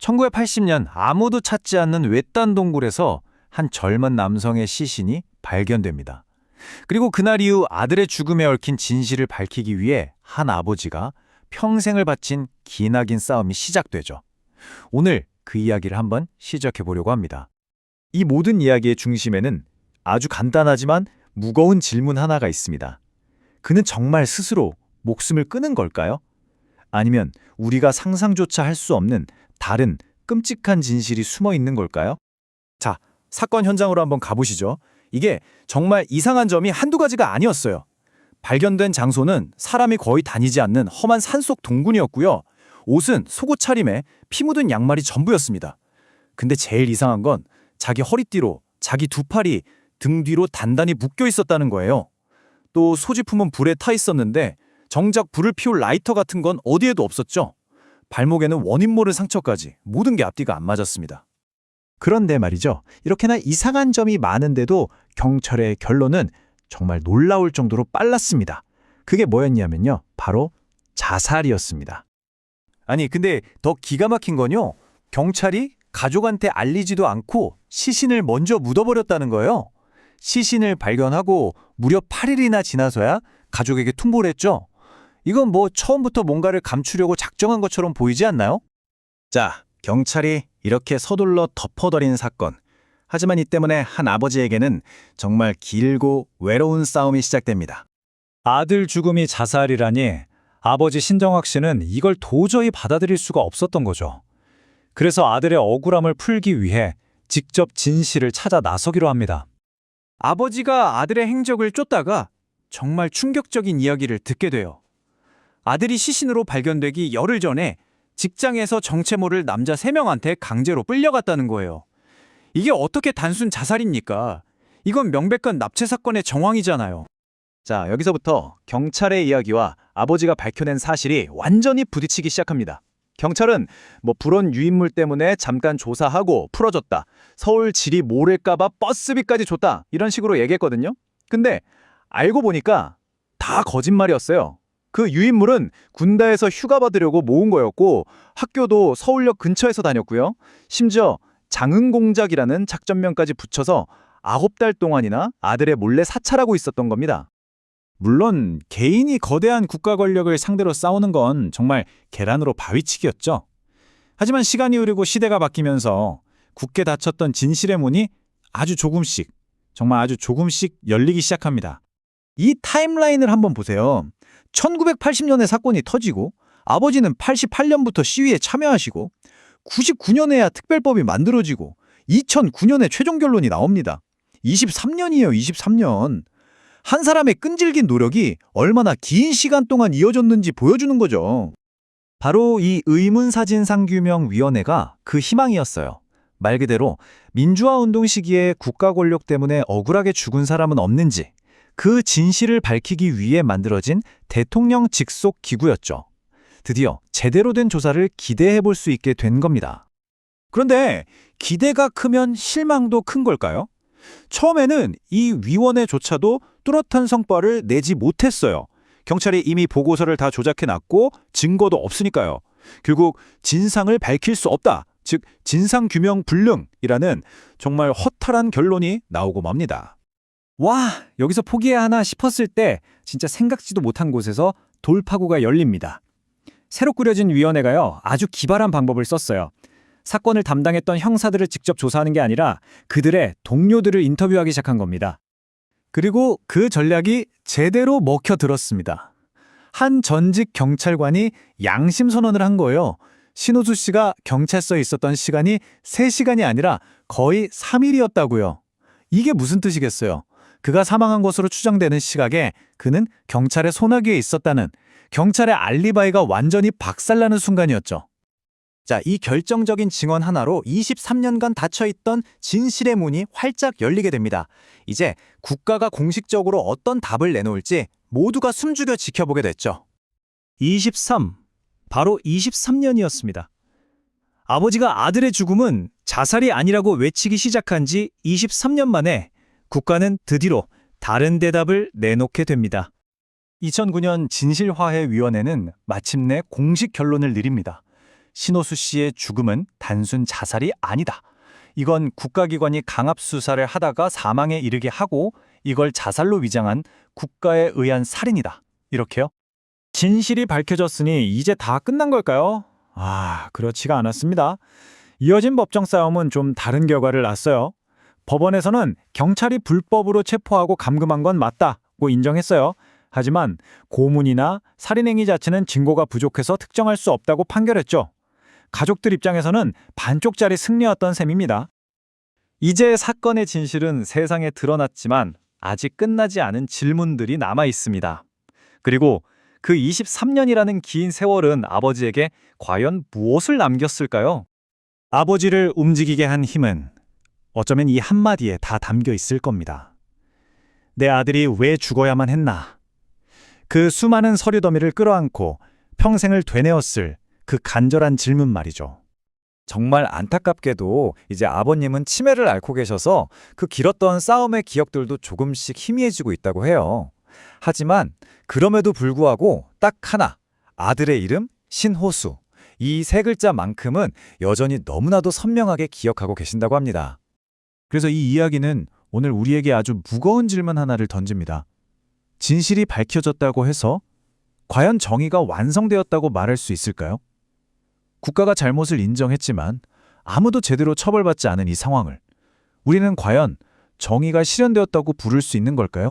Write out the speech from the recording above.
1980년 아무도 찾지 않는 외딴 동굴에서 한 젊은 남성의 시신이 발견됩니다. 그리고 그날 이후 아들의 죽음에 얽힌 진실을 밝히기 위해 한 아버지가 평생을 바친 기나긴 싸움이 시작되죠. 오늘 그 이야기를 한번 시작해 보려고 합니다. 이 모든 이야기의 중심에는 아주 간단하지만 무거운 질문 하나가 있습니다. 그는 정말 스스로 목숨을 끊은 걸까요? 아니면 우리가 상상조차 할 수 없는 다른 끔찍한 진실이 숨어 있는 걸까요? 자, 사건 현장으로 한번 가보시죠. 이게 정말 이상한 점이 한두 가지가 아니었어요. 발견된 장소는 사람이 거의 다니지 않는 험한 산속 동굴이었고요. 옷은 속옷 차림에 피 묻은 양말이 전부였습니다. 근데 제일 이상한 건 자기 허리띠로 자기 두 팔이 등 뒤로 단단히 묶여 있었다는 거예요. 또 소지품은 불에 타 있었는데 정작 불을 피울 라이터 같은 건 어디에도 없었죠. 발목에는 원인 모를 상처까지 모든 게 앞뒤가 안 맞았습니다. 그런데 말이죠. 이렇게나 이상한 점이 많은데도 경찰의 결론은 정말 놀라울 정도로 빨랐습니다. 그게 뭐였냐면요. 바로 자살이었습니다. 아니, 근데 더 기가 막힌 건요. 경찰이 가족한테 알리지도 않고 시신을 먼저 묻어버렸다는 거예요. 시신을 발견하고 무려 8일이나 지나서야 가족에게 통보를 했죠. 이건 뭐 처음부터 뭔가를 감추려고 작정한 것처럼 보이지 않나요? 자, 경찰이 이렇게 서둘러 덮어버린 사건. 하지만 이 때문에 한 아버지에게는 정말 길고 외로운 싸움이 시작됩니다. 아들 죽음이 자살이라니 아버지 신정학 씨는 이걸 도저히 받아들일 수가 없었던 거죠. 그래서 아들의 억울함을 풀기 위해 직접 진실을 찾아 나서기로 합니다. 아버지가 아들의 행적을 쫓다가 정말 충격적인 이야기를 듣게 돼요. 아들이 시신으로 발견되기 열흘 전에 직장에서 정체 모를 남자 3명한테 강제로 끌려갔다는 거예요. 이게 어떻게 단순 자살입니까? 이건 명백한 납치 사건의 정황이잖아요. 자, 여기서부터 경찰의 이야기와 아버지가 밝혀낸 사실이 완전히 부딪히기 시작합니다. 경찰은 불온 유인물 때문에 잠깐 조사하고 풀어줬다. 서울 지리 모를까봐 버스비까지 줬다. 이런 식으로 얘기했거든요. 근데 알고 보니까 다 거짓말이었어요. 그 유인물은 군대에서 휴가 받으려고 모은 거였고 학교도 서울역 근처에서 다녔고요. 심지어 장흥공작이라는 작전명까지 붙여서 9달 동안이나 아들의 몰래 사찰하고 있었던 겁니다. 물론 개인이 거대한 국가 권력을 상대로 싸우는 건 정말 계란으로 바위치기였죠. 하지만 시간이 흐르고 시대가 바뀌면서 굳게 닫혔던 진실의 문이 정말 아주 조금씩 열리기 시작합니다. 이 타임라인을 한번 보세요. 1980년에 사건이 터지고 아버지는 88년부터 시위에 참여하시고 99년에야 특별법이 만들어지고 2009년에 최종 결론이 나옵니다. 23년이에요, 23년. 한 사람의 끈질긴 노력이 얼마나 긴 시간 동안 이어졌는지 보여주는 거죠. 바로 이 의문사진상규명위원회가 그 희망이었어요. 말 그대로 민주화운동 시기에 국가 권력 때문에 억울하게 죽은 사람은 없는지 그 진실을 밝히기 위해 만들어진 대통령 직속 기구였죠. 드디어 제대로 된 조사를 기대해 볼 수 있게 된 겁니다. 그런데 기대가 크면 실망도 큰 걸까요? 처음에는 이 위원회조차도 뚜렷한 성과를 내지 못했어요. 경찰이 이미 보고서를 다 조작해놨고 증거도 없으니까요. 결국 진상을 밝힐 수 없다, 즉 진상규명불능이라는 정말 허탈한 결론이 나오고 맙니다. 와, 여기서 포기해야 하나 싶었을 때 진짜 생각지도 못한 곳에서 돌파구가 열립니다. 새로 꾸려진 위원회가요, 아주 기발한 방법을 썼어요. 사건을 담당했던 형사들을 직접 조사하는 게 아니라 그들의 동료들을 인터뷰하기 시작한 겁니다. 그리고 그 전략이 제대로 먹혀들었습니다. 한 전직 경찰관이 양심 선언을 한 거예요. 신호수 씨가 경찰서에 있었던 시간이 3시간이 아니라 거의 3일이었다고요. 이게 무슨 뜻이겠어요? 그가 사망한 것으로 추정되는 시각에 그는 경찰의 소나기에 있었다는, 경찰의 알리바이가 완전히 박살나는 순간이었죠. 자, 이 결정적인 증언 하나로 23년간 닫혀있던 진실의 문이 활짝 열리게 됩니다. 이제 국가가 공식적으로 어떤 답을 내놓을지 모두가 숨죽여 지켜보게 됐죠. 바로 23년이었습니다. 아버지가 아들의 죽음은 자살이 아니라고 외치기 시작한 지 23년 만에 국가는 드디어 다른 대답을 내놓게 됩니다. 2009년 진실화해위원회는 마침내 공식 결론을 내립니다. 신호수 씨의 죽음은 단순 자살이 아니다. 이건 국가기관이 강압수사를 하다가 사망에 이르게 하고 이걸 자살로 위장한 국가에 의한 살인이다. 이렇게요? 진실이 밝혀졌으니 이제 다 끝난 걸까요? 그렇지가 않았습니다. 이어진 법정 싸움은 좀 다른 결과를 낳았어요. 법원에서는 경찰이 불법으로 체포하고 감금한 건 맞다고 인정했어요. 하지만 고문이나 살인행위 자체는 증거가 부족해서 특정할 수 없다고 판결했죠. 가족들 입장에서는 반쪽짜리 승리였던 셈입니다. 이제 사건의 진실은 세상에 드러났지만 아직 끝나지 않은 질문들이 남아 있습니다. 그리고 그 23년이라는 긴 세월은 아버지에게 과연 무엇을 남겼을까요? 아버지를 움직이게 한 힘은 어쩌면 이 한마디에 다 담겨 있을 겁니다. 내 아들이 왜 죽어야만 했나? 그 수많은 서류 더미를 끌어안고 평생을 되뇌었을 그 간절한 질문 말이죠. 정말 안타깝게도 이제 아버님은 치매를 앓고 계셔서 그 길었던 싸움의 기억들도 조금씩 희미해지고 있다고 해요. 하지만 그럼에도 불구하고 딱 하나, 아들의 이름 신호수. 이 세 글자만큼은 여전히 너무나도 선명하게 기억하고 계신다고 합니다. 그래서 이 이야기는 오늘 우리에게 아주 무거운 질문 하나를 던집니다. 진실이 밝혀졌다고 해서 과연 정의가 완성되었다고 말할 수 있을까요? 국가가 잘못을 인정했지만 아무도 제대로 처벌받지 않은 이 상황을 우리는 과연 정의가 실현되었다고 부를 수 있는 걸까요?